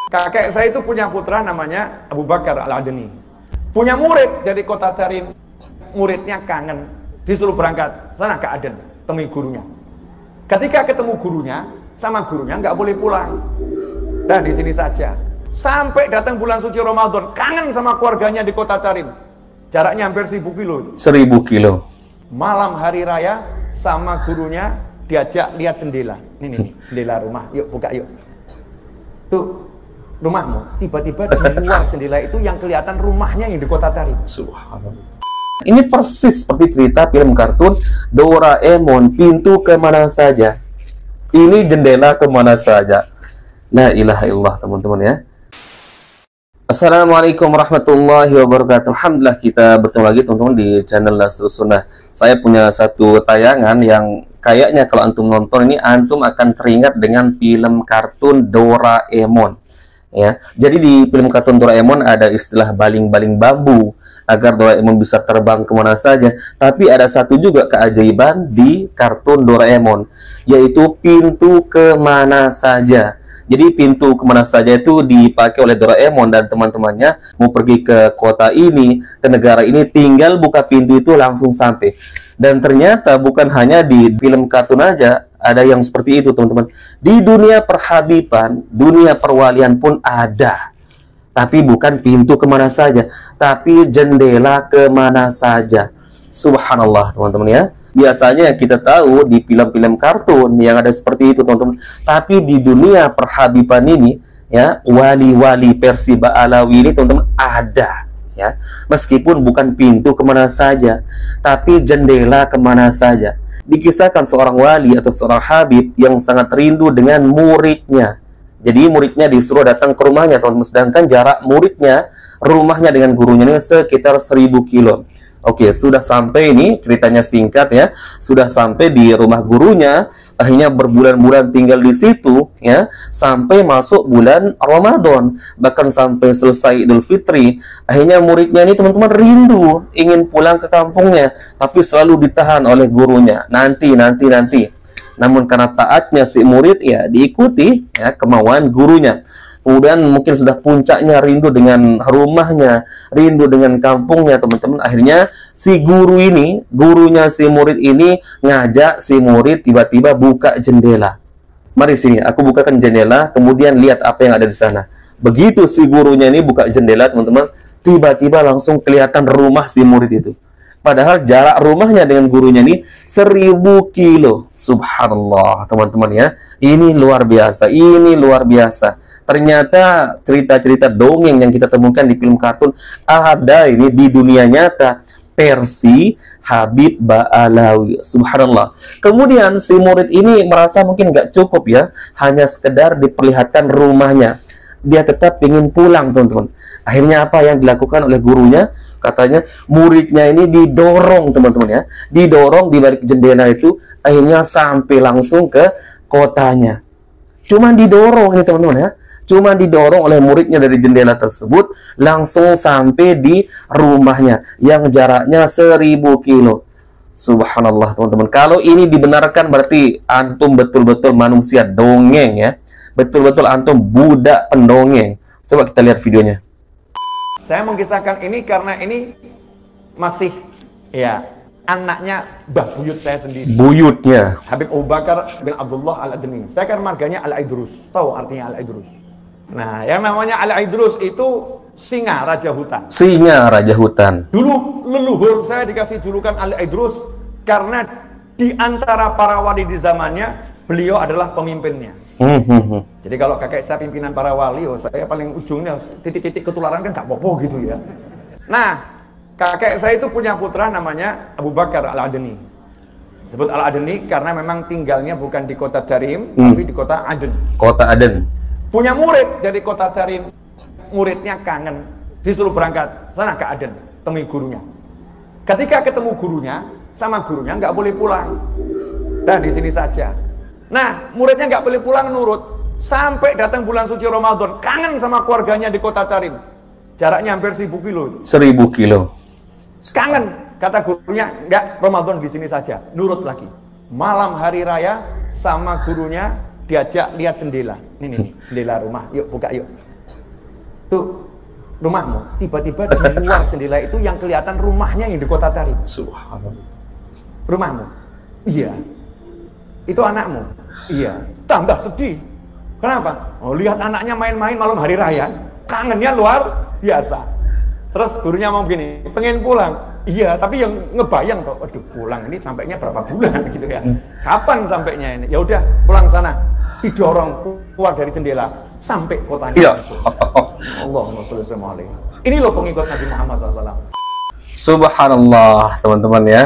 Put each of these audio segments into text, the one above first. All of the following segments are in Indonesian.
Kakek saya itu punya putra namanya Abu Bakar Al-Adni. Punya murid dari kota Tarim. Muridnya kangen, disuruh berangkat sana ke Aden, temui gurunya. Ketika ketemu gurunya, sama gurunya nggak boleh pulang. Nah, di sini saja. Sampai datang bulan suci Ramadan, kangen sama keluarganya di kota Tarim. Jaraknya hampir 1000 kilo itu. 1000 kilo. Malam hari raya sama gurunya diajak lihat jendela. Nih, jendela rumah. Yuk buka yuk. Tuh rumahmu. Tiba-tiba di luar jendela itu yang kelihatan rumahnya yang di kota Tarim. Subhanallah. Ini persis seperti cerita film kartun Doraemon, pintu kemana saja. Ini jendela kemana saja. La ilaha illallah, teman-teman ya. Assalamualaikum warahmatullahi wabarakatuh. Alhamdulillah kita bertemu lagi teman-teman di channel Nasrus Sunnah. Saya punya satu tayangan yang kayaknya kalau antum nonton ini antum akan teringat dengan film kartun Doraemon. Ya, jadi di film kartun Doraemon ada istilah baling-baling bambu agar Doraemon bisa terbang kemana saja. Tapi ada satu juga keajaiban di kartun Doraemon, yaitu pintu kemana saja. Jadi pintu kemana saja itu dipakai oleh Doraemon dan teman-temannya mau pergi ke kota ini, ke negara ini, tinggal buka pintu itu langsung sampai. Dan ternyata bukan hanya di film kartun aja, ada yang seperti itu teman-teman. Di dunia perhabiban, dunia perwalian pun ada. Tapi bukan pintu kemana saja, tapi jendela kemana saja. Subhanallah teman-teman ya. Biasanya kita tahu di film-film kartun yang ada seperti itu teman-teman. Tapi di dunia perhabiban ini ya, wali-wali Persi Ba'alawi ini teman-teman ada ya. Meskipun bukan pintu kemana saja, tapi jendela kemana saja. Dikisahkan seorang wali atau seorang habib yang sangat rindu dengan muridnya. Jadi muridnya disuruh datang ke rumahnya teman-teman. Sedangkan jarak muridnya, rumahnya dengan gurunya ini sekitar 1000 kilo. Oke, sudah sampai ini, ceritanya singkat ya. Sudah sampai di rumah gurunya, akhirnya berbulan-bulan tinggal di situ ya, sampai masuk bulan Ramadan, bahkan sampai selesai Idul Fitri. Akhirnya muridnya ini teman-teman rindu ingin pulang ke kampungnya, tapi selalu ditahan oleh gurunya. Nanti. Namun karena taatnya si murid ya diikuti ya kemauan gurunya. Kemudian mungkin sudah puncaknya rindu dengan rumahnya, rindu dengan kampungnya teman-teman. Akhirnya si guru ini, gurunya si murid ini ngajak si murid tiba-tiba buka jendela. Mari sini, aku bukakan jendela, kemudian lihat apa yang ada di sana. Begitu si gurunya ini buka jendela teman-teman, tiba-tiba langsung kelihatan rumah si murid itu. Padahal jarak rumahnya dengan gurunya ini 1000 kilo. Subhanallah teman-teman ya. Ini luar biasa, ini luar biasa. Ternyata cerita-cerita dongeng yang kita temukan di film kartun ada ini di dunia nyata. Persi Habib Ba'alawi. Subhanallah. Kemudian si murid ini merasa mungkin nggak cukup ya, hanya sekedar diperlihatkan rumahnya. Dia tetap ingin pulang teman-teman. Akhirnya apa yang dilakukan oleh gurunya? Katanya muridnya ini didorong teman-teman ya. Didorong di balik jendela itu, akhirnya sampai langsung ke kotanya. Cuman didorong ini teman-teman ya. Cuma didorong oleh muridnya dari jendela tersebut langsung sampai di rumahnya yang jaraknya 1000 kilo. Subhanallah teman-teman. Kalau ini dibenarkan berarti antum betul-betul manusia dongeng ya. Betul-betul antum budak pendongeng. Coba kita lihat videonya. Saya mengisahkan ini karena ini masih ya anaknya Mbah Buyut saya sendiri. Buyutnya Habib Abu Bakar bin Abdullah Al-Adni. Saya kan marganya Al-Idrus. Tahu artinya Al-Idrus? Nah, yang namanya Al-Idrus itu singa raja hutan. Singa raja hutan. Dulu leluhur saya dikasih julukan Al-Idrus karena di antara para wali di zamannya beliau adalah pemimpinnya. Jadi kalau kakek saya pimpinan para wali, saya paling ujungnya titik-titik ketularan kan gak apa-apa gitu ya. Nah, kakek saya itu punya putra namanya Abu Bakar Al-Adni. Disebut Al-Adni karena memang tinggalnya bukan di kota Tarim, tapi di kota Aden. Kota Aden. Punya murid dari kota Tarim, muridnya kangen, disuruh berangkat sana ke Aden, temui gurunya. Ketika ketemu gurunya, sama gurunya nggak boleh pulang. Nah, di sini saja. Nah, muridnya nggak boleh pulang nurut, sampai datang bulan suci Ramadan, kangen sama keluarganya di kota Tarim. Jaraknya hampir 1000 kilo itu. 1000 kilo. Kangen, kata gurunya, nggak, Ramadan di sini saja, nurut lagi. Malam hari raya sama gurunya diajak lihat jendela. Nih, jendela rumah. Yuk buka yuk. tuh rumahmu, tiba-tiba di luar jendela itu yang kelihatan rumahnya yang di kota Tarim. Subhanallah. Rumahmu, iya. Itu anakmu, iya. Tambah sedih. Kenapa? Oh, lihat anaknya main-main malam hari raya, kangennya luar biasa. Terus gurunya mau begini, pengen pulang. Iya, tapi yang ngebayang kok, waduh pulang ini sampainya berapa bulan gitu ya. Kapan sampainya ini? Ya udah pulang sana. Didorong keluar dari jendela sampai kotanya. Iya. Allahumma sholli alaihi. Ini loh pengikut Nabi Muhammad SAW. Subhanallah, teman-teman ya.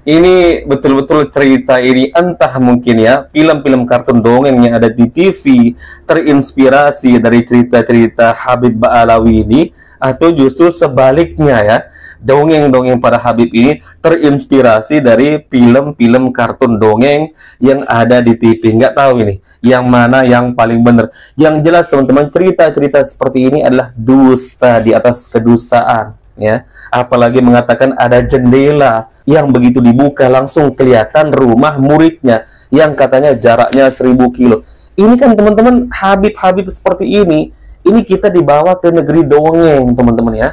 Ini betul-betul cerita ini entah mungkin ya film-film kartun dongeng yang ada di TV terinspirasi dari cerita-cerita Habib Ba'alawi ini, atau justru sebaliknya ya, dongeng-dongeng para Habib ini terinspirasi dari film-film kartun dongeng yang ada di TV. Nggak tahu ini yang mana yang paling benar. Yang jelas teman-teman, cerita-cerita seperti ini adalah dusta di atas kedustaan ya. Apalagi mengatakan ada jendela yang begitu dibuka langsung kelihatan rumah muridnya yang katanya jaraknya 1000 kilo. Ini kan teman-teman, Habib-Habib seperti ini kita dibawa ke negeri dongeng teman-teman ya.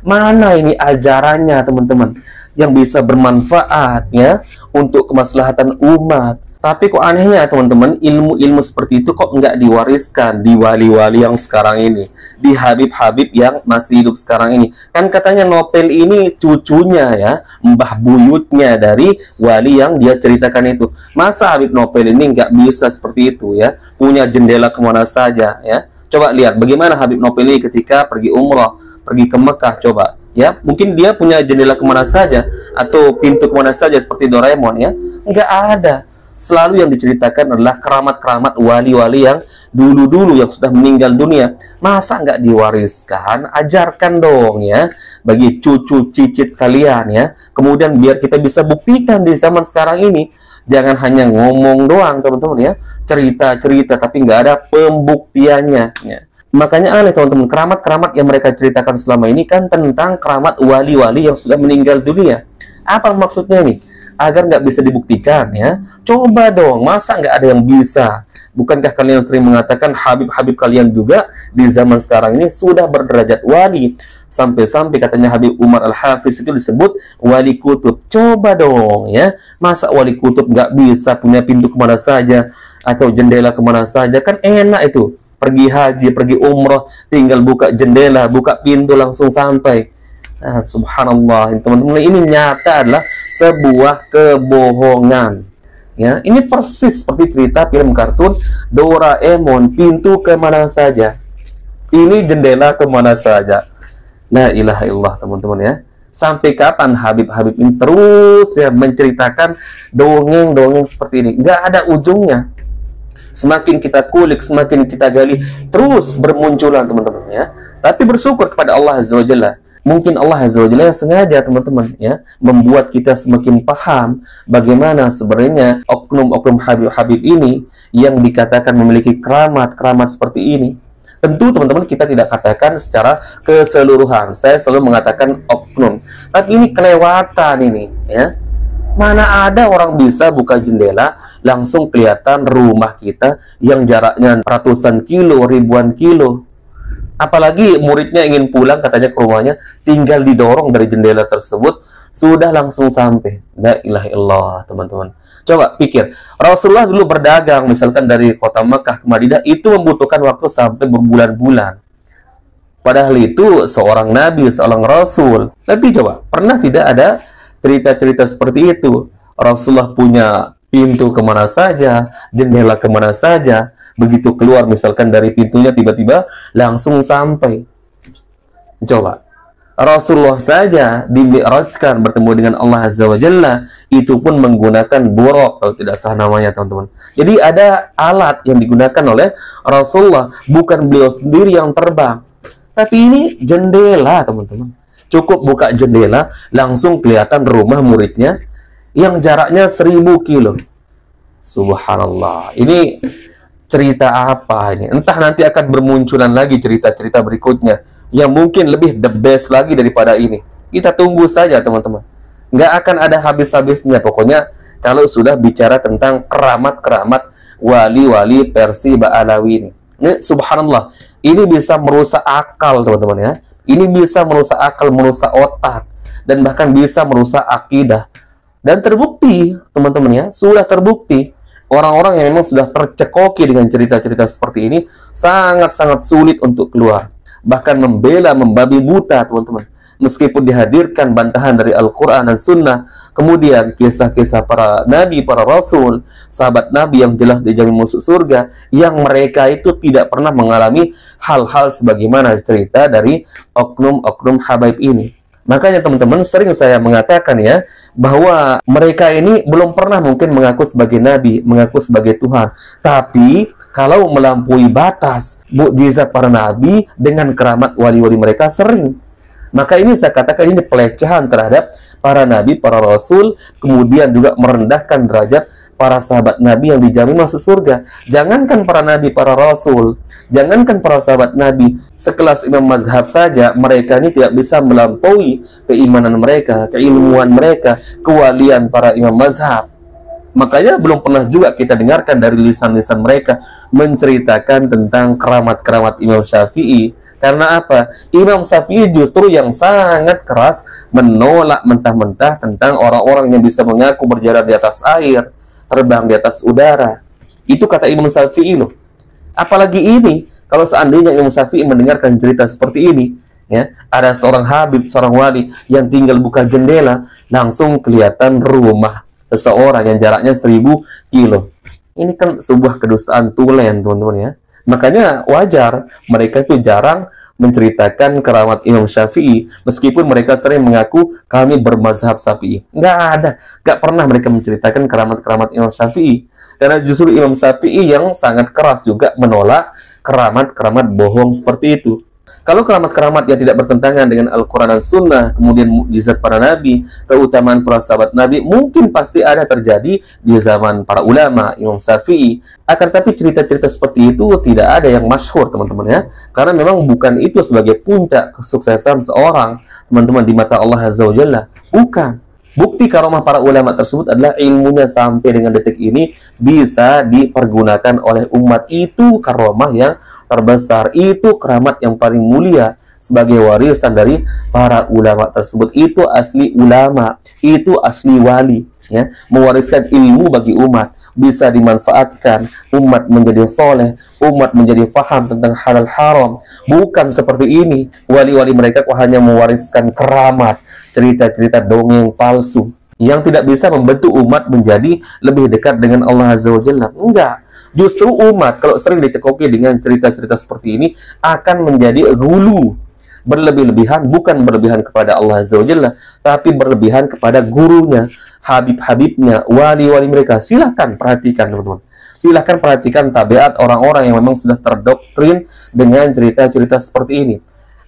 Mana ini ajarannya teman-teman yang bisa bermanfaat ya untuk kemaslahatan umat. Tapi kok anehnya teman-teman, ilmu-ilmu seperti itu kok nggak diwariskan di wali-wali yang sekarang ini, di Habib-Habib yang masih hidup sekarang ini. Kan katanya Nopel ini cucunya ya, mbah buyutnya dari wali yang dia ceritakan itu. Masa Habib Nopel ini nggak bisa seperti itu ya, punya jendela kemana saja ya. Coba lihat bagaimana Habib Nopel ini ketika pergi umrah, pergi ke Mekah, coba ya, mungkin dia punya jendela kemana saja atau pintu kemana saja seperti Doraemon ya. Nggak ada. Selalu yang diceritakan adalah keramat-keramat wali-wali yang dulu-dulu yang sudah meninggal dunia. Masa nggak diwariskan? Ajarkan dong ya bagi cucu cicit kalian ya. Kemudian biar kita bisa buktikan di zaman sekarang ini. Jangan hanya ngomong doang teman-teman ya, cerita-cerita tapi nggak ada pembuktiannya ya. Makanya aneh teman-teman, keramat-keramat yang mereka ceritakan selama ini kan tentang keramat wali-wali yang sudah meninggal dunia. Apa maksudnya nih? Agar nggak bisa dibuktikan ya. Coba dong, masa nggak ada yang bisa? Bukankah kalian sering mengatakan Habib-Habib kalian juga di zaman sekarang ini sudah berderajat wali? Sampai-sampai katanya Habib Umar Al-Hafiz itu disebut wali kutub. Coba dong ya, masa wali kutub nggak bisa punya pintu kemana saja atau jendela kemana saja? Kan enak itu, pergi haji, pergi umroh, tinggal buka jendela, buka pintu langsung sampai. Nah, subhanallah teman-teman, ini nyata adalah sebuah kebohongan ya. Ini persis seperti cerita film kartun Doraemon, pintu kemana saja, ini jendela kemana saja. La ilaha illallah teman-teman ya. Sampai kapan Habib-Habib ini terus ya menceritakan dongeng-dongeng seperti ini? Nggak ada ujungnya. Semakin kita kulik, semakin kita gali, terus bermunculan teman-teman ya. Tapi bersyukur kepada Allah Azza wa Jalla. Mungkin Allah Azza wa Jalla sengaja teman-teman ya membuat kita semakin paham bagaimana sebenarnya oknum-oknum Habib-Habib ini yang dikatakan memiliki keramat-keramat seperti ini. Tentu teman-teman kita tidak katakan secara keseluruhan. Saya selalu mengatakan oknum. Tapi ini kelewatan ini ya. Mana ada orang bisa buka jendela langsung kelihatan rumah kita yang jaraknya ratusan kilo, ribuan kilo. Apalagi muridnya ingin pulang katanya ke rumahnya, tinggal didorong dari jendela tersebut, sudah langsung sampai. La ilaha illallah teman-teman. Coba pikir, Rasulullah dulu berdagang misalkan dari kota Mekah ke Madinah, itu membutuhkan waktu sampai berbulan-bulan. Padahal itu seorang nabi, seorang rasul. Tapi coba, pernah tidak ada cerita-cerita seperti itu? Rasulullah punya pintu kemana saja, jendela kemana saja. Begitu keluar misalkan dari pintunya tiba-tiba langsung sampai. Coba, Rasulullah saja dimi'rajkan bertemu dengan Allah Azza wa Jalla, itu pun menggunakan buraq, kalau tidak salah namanya teman-teman. Jadi ada alat yang digunakan oleh Rasulullah, bukan beliau sendiri yang terbang. Tapi ini jendela teman-teman. Cukup buka jendela, langsung kelihatan rumah muridnya yang jaraknya 1000 kilo. Subhanallah. Ini cerita apa ini? Entah nanti akan bermunculan lagi cerita-cerita berikutnya yang mungkin lebih the best lagi daripada ini. Kita tunggu saja teman-teman. Nggak akan ada habis-habisnya pokoknya kalau sudah bicara tentang keramat-keramat wali-wali Persi Ba'alawi ini. Ini subhanallah, ini bisa merusak akal teman-teman ya. Ini bisa merusak akal, merusak otak, dan bahkan bisa merusak akidah. Dan terbukti teman-teman ya, sudah terbukti orang-orang yang memang sudah tercekoki dengan cerita-cerita seperti ini sangat-sangat sulit untuk keluar. Bahkan membela, membabi buta teman-teman. Meskipun dihadirkan bantahan dari Al-Quran dan Sunnah, kemudian kisah-kisah para nabi, para rasul, sahabat nabi yang jelas dijamin masuk surga, yang mereka itu tidak pernah mengalami hal-hal sebagaimana cerita dari oknum-oknum habaib ini. Makanya teman-teman, sering saya mengatakan ya, bahwa mereka ini belum pernah mungkin mengaku sebagai nabi, mengaku sebagai Tuhan. Tapi kalau melampaui batas mukjizat para nabi dengan keramat wali-wali mereka sering. Maka ini saya katakan ini pelecehan terhadap para nabi, para rasul, kemudian juga merendahkan derajat para sahabat nabi yang dijamin masuk surga. Jangankan para nabi, para rasul, jangankan para sahabat nabi, sekelas imam mazhab saja, mereka ini tidak bisa melampaui keimanan mereka, keilmuan mereka, kewalian para imam mazhab. Makanya belum pernah juga kita dengarkan dari lisan-lisan mereka menceritakan tentang keramat-keramat Imam Syafi'i. Karena apa? Imam Syafi'i justru yang sangat keras menolak mentah-mentah tentang orang-orang yang bisa mengaku berjalan di atas air, terbang di atas udara. Itu kata Imam Syafi'i loh. Apalagi ini, kalau seandainya Imam Syafi'i mendengarkan cerita seperti ini, ya, ada seorang habib, seorang wali yang tinggal buka jendela, langsung kelihatan rumah seseorang yang jaraknya 1000 kilo. Ini kan sebuah kedustaan tulen, teman-teman ya. Makanya wajar mereka itu jarang menceritakan keramat Imam Syafi'i, meskipun mereka sering mengaku kami bermazhab Syafi'i. Nggak pernah mereka menceritakan keramat-keramat Imam Syafi'i. Karena justru Imam Syafi'i yang sangat keras juga menolak keramat-keramat bohong seperti itu. Kalau keramat-keramat yang tidak bertentangan dengan Al-Quran dan Sunnah, kemudian mukjizat para nabi, keutamaan para sahabat nabi, mungkin pasti ada terjadi di zaman para ulama, Imam Syafi'i. Akan tapi cerita-cerita seperti itu tidak ada yang masyhur, teman-teman ya. Karena memang bukan itu sebagai puncak kesuksesan seorang, teman-teman, di mata Allah Azza wa Jalla. Bukan. Bukti karomah para ulama tersebut adalah ilmunya sampai dengan detik ini bisa dipergunakan oleh umat. Itu karomah yang terbesar, itu keramat yang paling mulia sebagai warisan dari para ulama tersebut. Itu asli ulama, itu asli wali ya, mewariskan ilmu bagi umat, bisa dimanfaatkan, umat menjadi soleh, umat menjadi faham tentang halal haram. Bukan seperti ini, wali-wali mereka kok hanya mewariskan keramat, cerita-cerita dongeng palsu yang tidak bisa membentuk umat menjadi lebih dekat dengan Allah Azza wa Jalla. Enggak. Justru umat kalau sering dicekoki dengan cerita-cerita seperti ini akan menjadi gulu, berlebih-lebihan, bukan berlebihan kepada Allah Azza wa Jalla, tapi berlebihan kepada gurunya, habib-habibnya, wali-wali mereka. Silahkan perhatikan teman-teman. Silahkan perhatikan tabiat orang-orang yang memang sudah terdoktrin dengan cerita-cerita seperti ini.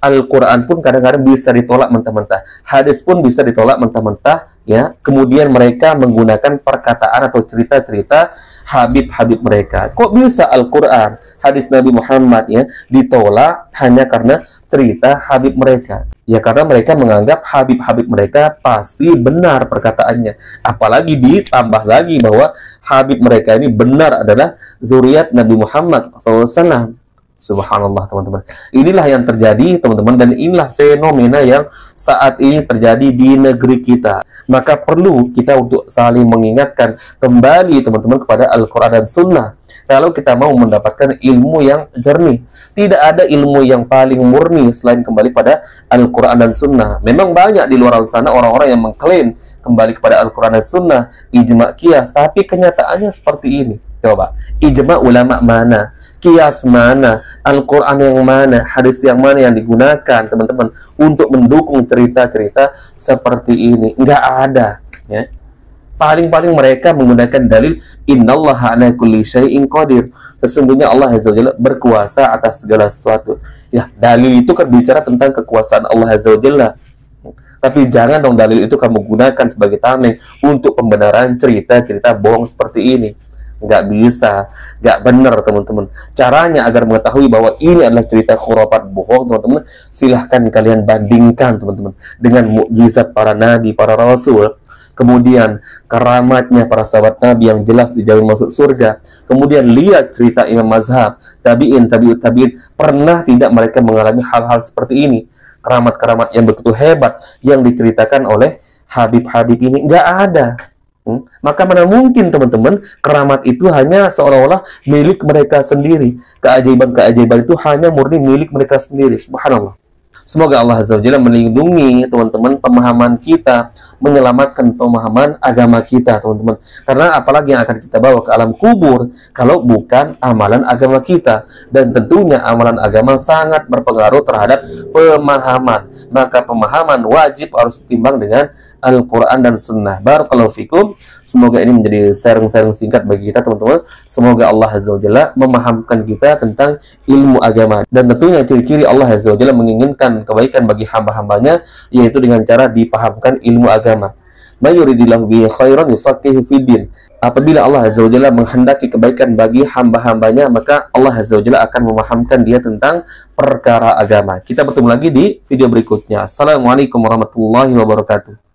Al-Quran pun kadang-kadang bisa ditolak mentah-mentah, hadis pun bisa ditolak mentah-mentah ya. Kemudian mereka menggunakan perkataan atau cerita-cerita habib-habib mereka. Kok bisa Al-Quran, hadis Nabi Muhammad ya ditolak hanya karena cerita habib mereka? Ya karena mereka menganggap habib-habib mereka pasti benar perkataannya. Apalagi ditambah lagi bahwa habib mereka ini benar adalah zuriat Nabi Muhammad SAW. Subhanallah teman-teman. Inilah yang terjadi teman-teman, dan inilah fenomena yang saat ini terjadi di negeri kita. Maka perlu kita untuk saling mengingatkan kembali teman-teman kepada Al-Quran dan Sunnah. Kalau kita mau mendapatkan ilmu yang jernih, tidak ada ilmu yang paling murni selain kembali pada Al-Quran dan Sunnah. Memang banyak di luar sana orang-orang yang mengklaim kembali kepada Al-Quran dan Sunnah, ijma' qiyas, tapi kenyataannya seperti ini. Coba, ijma' ulama mana? Qiyas mana, Al-Quran yang mana, hadis yang mana yang digunakan teman-teman untuk mendukung cerita-cerita seperti ini? Nggak ada ya. Paling-paling mereka menggunakan dalil innallaha ala kulli syai'in qadir. Sesungguhnya Allah Azza wa Jalla berkuasa atas segala sesuatu. Ya, dalil itu kan bicara tentang kekuasaan Allah Azza wa Jalla. Tapi jangan dong dalil itu kamu gunakan sebagai tameng untuk pembenaran cerita-cerita bohong seperti ini. Nggak bisa, nggak benar teman-teman. Caranya agar mengetahui bahwa ini adalah cerita khurafat bohong teman-teman, silahkan kalian bandingkan teman-teman dengan mukjizat para nabi, para rasul, kemudian keramatnya para sahabat Nabi yang jelas dijamin masuk surga, kemudian lihat cerita imam mazhab, tabi'in, tabi'ut tabi'in, pernah tidak mereka mengalami hal-hal seperti ini? Keramat-keramat yang begitu hebat yang diceritakan oleh Habib-Habib ini nggak ada. Maka mana mungkin teman-teman keramat itu hanya seolah-olah milik mereka sendiri, keajaiban-keajaiban itu hanya murni milik mereka sendiri. Subhanallah. Semoga Allah Azza wa Jalla melindungi teman-teman pemahaman kita, menyelamatkan pemahaman agama kita, teman-teman. Karena apalagi yang akan kita bawa ke alam kubur kalau bukan amalan agama kita. Dan tentunya amalan agama sangat berpengaruh terhadap pemahaman. Maka pemahaman wajib harus ditimbang dengan Al-Quran dan Sunnah. Barakallahu fikum. Semoga ini menjadi sharing-sharing singkat bagi kita, teman-teman. Semoga Allah Azza wa Jalla memahamkan kita tentang ilmu agama. Dan tentunya ciri-ciri Allah Azza wa Jalla menginginkan kebaikan bagi hamba-hambanya, yaitu dengan cara dipahamkan ilmu agama. Mayuridillahu bihi khairan yufaqihu fiddin. Apabila Allah Azza wa Jalla menghendaki kebaikan bagi hamba-hambanya, maka Allah Azza wa Jalla akan memahamkan dia tentang perkara agama. Kita bertemu lagi di video berikutnya. Assalamualaikum warahmatullahi wabarakatuh.